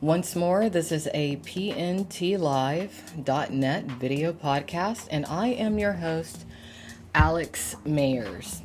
Once more, this is a pntlive.net video podcast, and I am your host, Alex Mayers.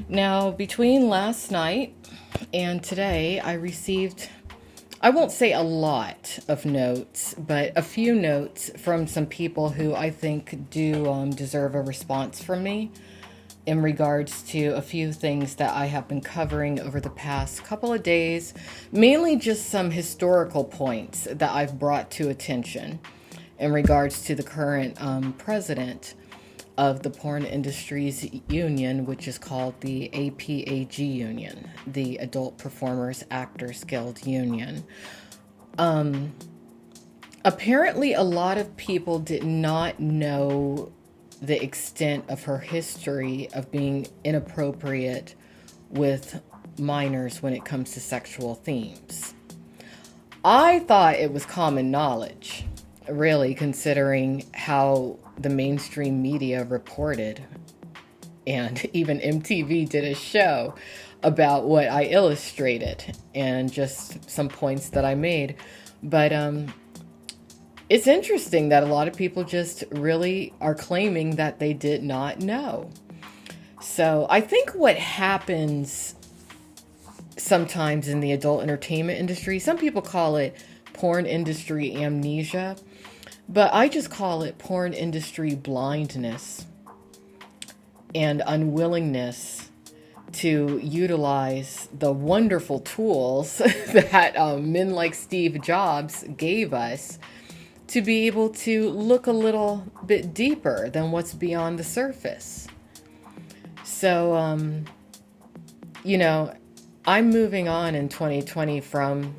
Now, between last night and today, I received, I won't say a lot of notes, but a few notes from some people who I think do deserve a response from me in regards to a few things that I have been covering over the past couple of days, mainly just some historical points that I've brought to attention in regards to the current president of the Porn Industries Union, which is called the APAG Union, the Adult Performers Actors Guild Union. Apparently, a lot of people did not know the extent of her history of being inappropriate with minors when it comes to sexual themes. I thought it was common knowledge, really, considering how the mainstream media reported, and even MTV did a show about what I illustrated and just some points that I made. But it's interesting that a lot of people just really are claiming that they did not know. So I think what happens sometimes in the adult entertainment industry, some people call it porn industry amnesia, but I just call it porn industry blindness and unwillingness to utilize the wonderful tools that men like Steve Jobs gave us to be able to look a little bit deeper than what's beyond the surface. So, I'm moving on in 2020 from,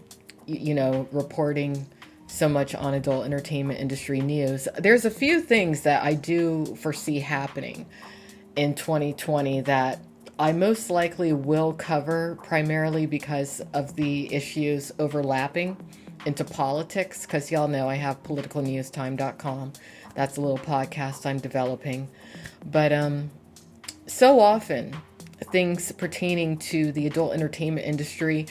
reporting so much on adult entertainment industry news. There's a few things that I do foresee happening in 2020 that I most likely will cover, primarily because of the issues overlapping into politics, because y'all know I have politicalnewstime.com. That's a little podcast I'm developing. But so often things pertaining to the adult entertainment industry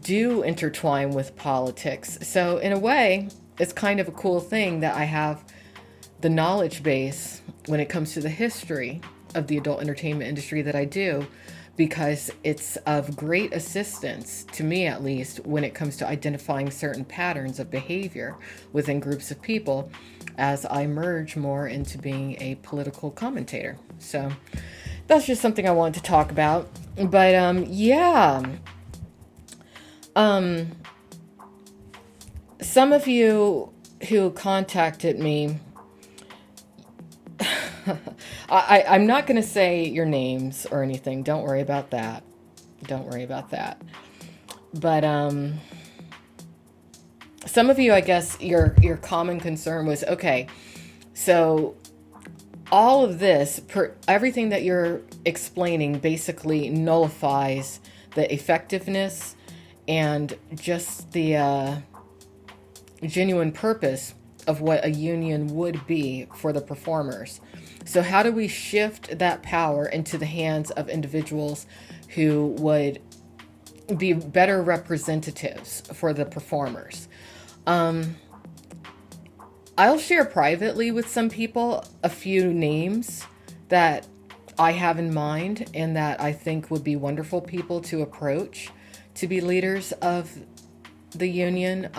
do intertwine with politics. So in a way, it's kind of a cool thing that I have the knowledge base when it comes to the history of the adult entertainment industry that I do, because it's of great assistance, to me at least, when it comes to identifying certain patterns of behavior within groups of people as I merge more into being a political commentator. So that's just something I wanted to talk about. But some of you who contacted me, I'm not going to say your names or anything. Don't worry about that. But some of you, I guess, your common concern was, okay, so all of this, everything that you're explaining basically nullifies the effectiveness and just the genuine purpose of what a union would be for the performers. So how do we shift that power into the hands of individuals who would be better representatives for the performers? I'll share privately with some people a few names that I have in mind and that I think would be wonderful people to approach to be leaders of the union.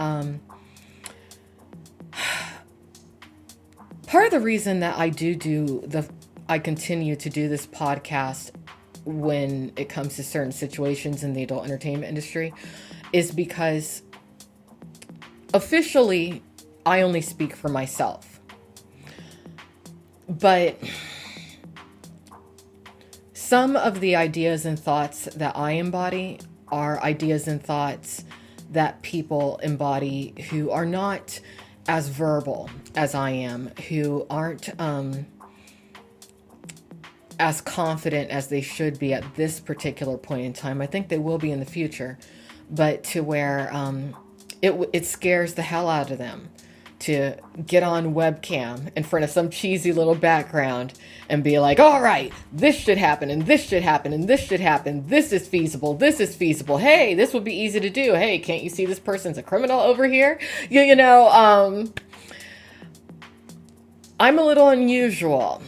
Part of the reason that I continue to do this podcast when it comes to certain situations in the adult entertainment industry is because officially I only speak for myself. But some of the ideas and thoughts that I embody are ideas and thoughts that people embody who are not as verbal as I am, who aren't as confident as they should be at this particular point in time. I think they will be in the future, but to where it scares the hell out of them to get on webcam in front of some cheesy little background and be like, all right, this should happen, and this should happen, and this should happen. This is feasible. This is feasible. Hey, this would be easy to do. Hey, can't you see this person's a criminal over here? I'm a little unusual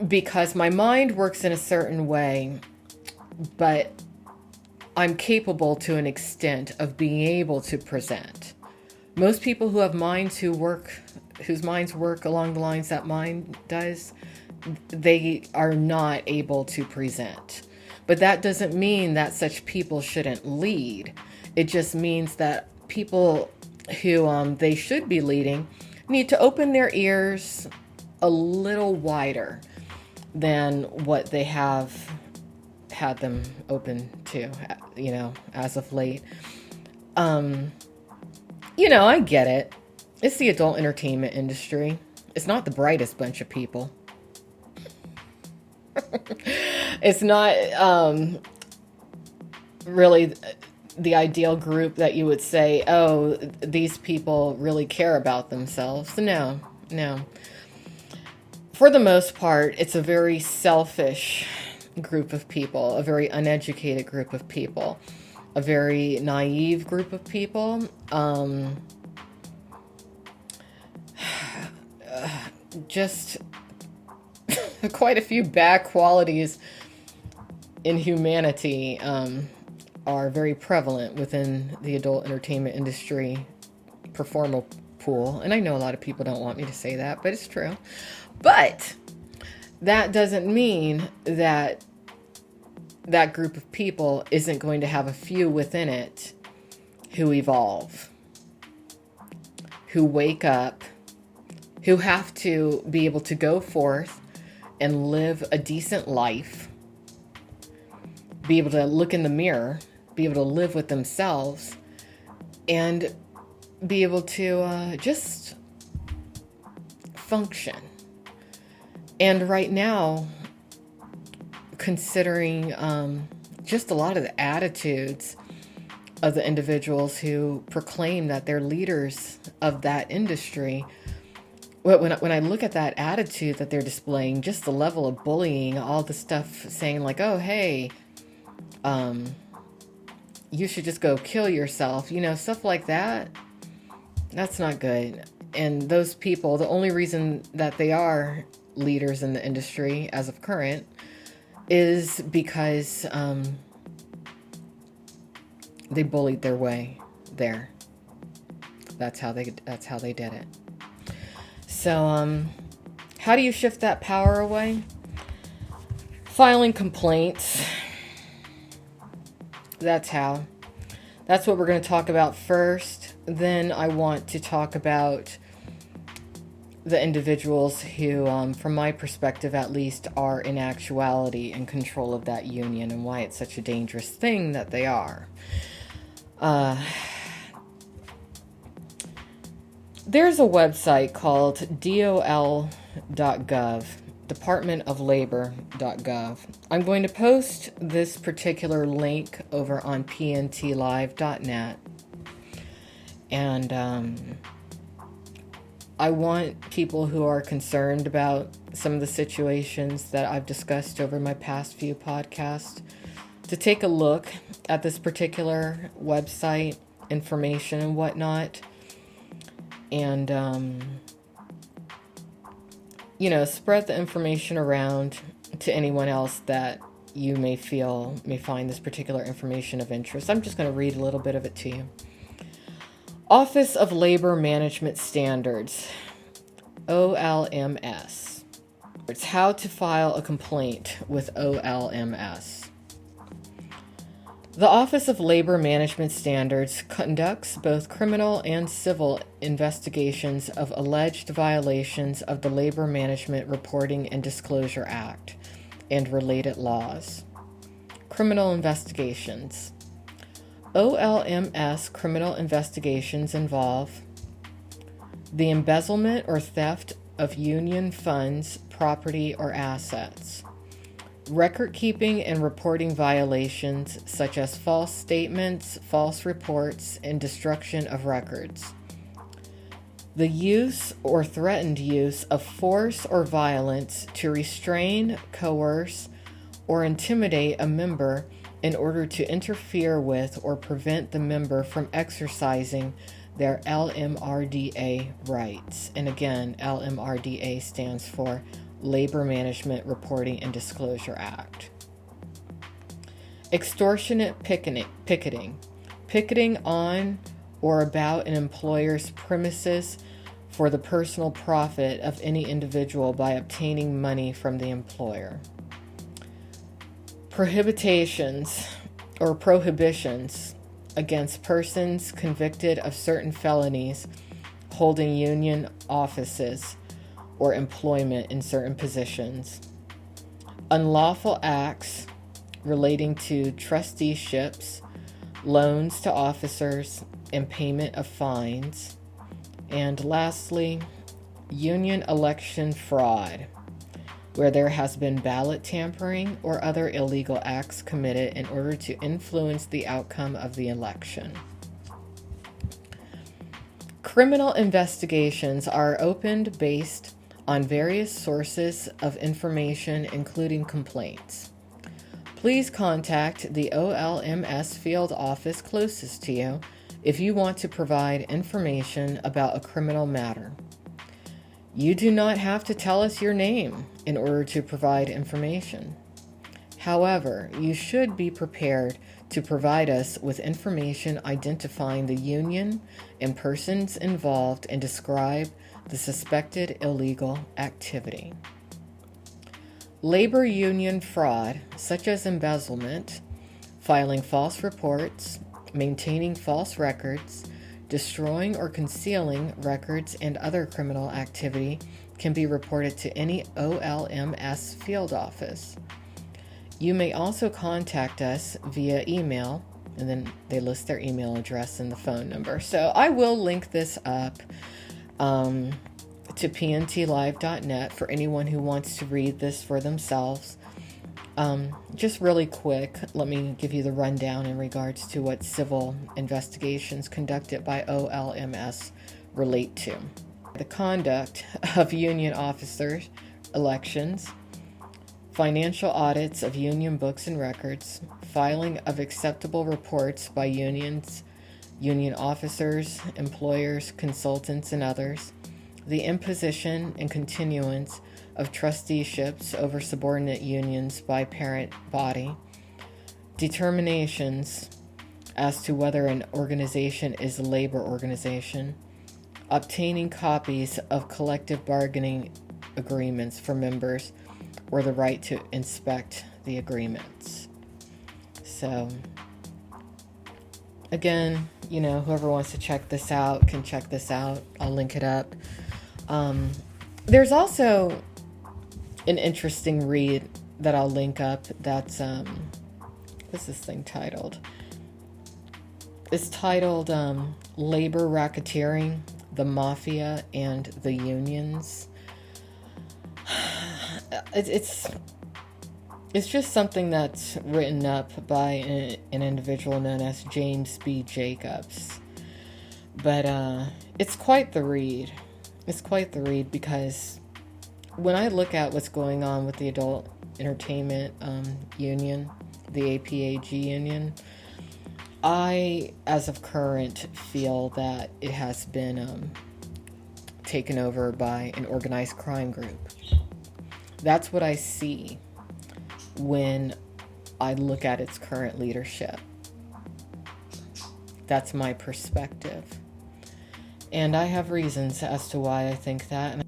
because my mind works in a certain way, but I'm capable to an extent of being able to present. Most people who have minds whose minds work along the lines that mine does, they are not able to present. But that doesn't mean that such people shouldn't lead. It just means that people who they should be leading need to open their ears a little wider than what they have had them open to, as of late. I get it. It's the adult entertainment industry. It's not the brightest bunch of people. It's not really the ideal group that you would say, oh, these people really care about themselves. No. For the most part, it's a very selfish group of people, a very uneducated group of people, a very naive group of people. Just quite a few bad qualities in humanity are very prevalent within the adult entertainment industry performer pool. And I know a lot of people don't want me to say that, but it's true. But that doesn't mean that that group of people isn't going to have a few within it who evolve, who wake up, who have to be able to go forth and live a decent life, be able to look in the mirror, be able to live with themselves, and be able to just function. And right now, considering just a lot of the attitudes of the individuals who proclaim that they're leaders of that industry, when I look at that attitude that they're displaying, just the level of bullying, all the stuff saying like, oh, hey, you should just go kill yourself, stuff like that, that's not good. And those people, the only reason that they are leaders in the industry as of current is because they bullied their way there. That's how they did it. So how do you shift that power away? Filing complaints. That's how. That's what we're going to talk about first. Then I want to talk about the individuals who, from my perspective at least, are in actuality in control of that union and why it's such a dangerous thing that they are. There's a website called dol.gov, departmentoflabor.gov. I'm going to post this particular link over on pntlive.net. And I want people who are concerned about some of the situations that I've discussed over my past few podcasts to take a look at this particular website, information and whatnot. And, spread the information around to anyone else that you may find this particular information of interest. I'm just going to read a little bit of it to you. Office of Labor Management Standards, OLMS. It's how to file a complaint with OLMS. The Office of Labor Management Standards conducts both criminal and civil investigations of alleged violations of the Labor Management Reporting and Disclosure Act and related laws. Criminal investigations. OLMS criminal investigations involve the embezzlement or theft of union funds, property, or assets, record keeping and reporting violations such as false statements, false reports, and destruction of records, The use or threatened use of force or violence to restrain, coerce, or intimidate a member in order to interfere with or prevent the member from exercising their LMRDA rights. And again, LMRDA stands for Labor Management Reporting and Disclosure Act. Extortionate picketing. Picketing on or about an employer's premises for the personal profit of any individual by obtaining money from the employer. Prohibitions against persons convicted of certain felonies holding union offices or employment in certain positions. Unlawful acts relating to trusteeships, loans to officers, and payment of fines. And lastly, union election fraud, where there has been ballot tampering or other illegal acts committed in order to influence the outcome of the election. Criminal investigations are opened based on various sources of information, including complaints. Please contact the OLMS field office closest to you if you want to provide information about a criminal matter. You do not have to tell us your name in order to provide information. However, you should be prepared to provide us with information identifying the union and persons involved and describe the suspected illegal activity. Labor union fraud, such as embezzlement, filing false reports, maintaining false records, destroying or concealing records, and other criminal activity can be reported to any OLMS field office. You may also contact us via email, and then they list their email address and the phone number. So I will link this up to pntlive.net for anyone who wants to read this for themselves. Just really quick, let me give you the rundown in regards to what civil investigations conducted by OLMS relate to. The conduct of union officers' elections, financial audits of union books and records, filing of acceptable reports by unions, union officers, employers, consultants, and others, the imposition and continuance of trusteeships over subordinate unions by parent body, determinations as to whether an organization is a labor organization, obtaining copies of collective bargaining agreements for members, or the right to inspect the agreements. So, again, whoever wants to check this out can check this out. I'll link it up. There's also an interesting read that I'll link up that's, what's this thing titled? It's titled Labor Racketeering, the Mafia, and the Unions. It's just something that's written up by an individual known as James B. Jacobs. But it's quite the read. It's quite the read because when I look at what's going on with the Adult Entertainment Union, the APAG Union, I, as of current, feel that it has been taken over by an organized crime group. That's what I see when I look at its current leadership. That's my perspective. And I have reasons as to why I think that.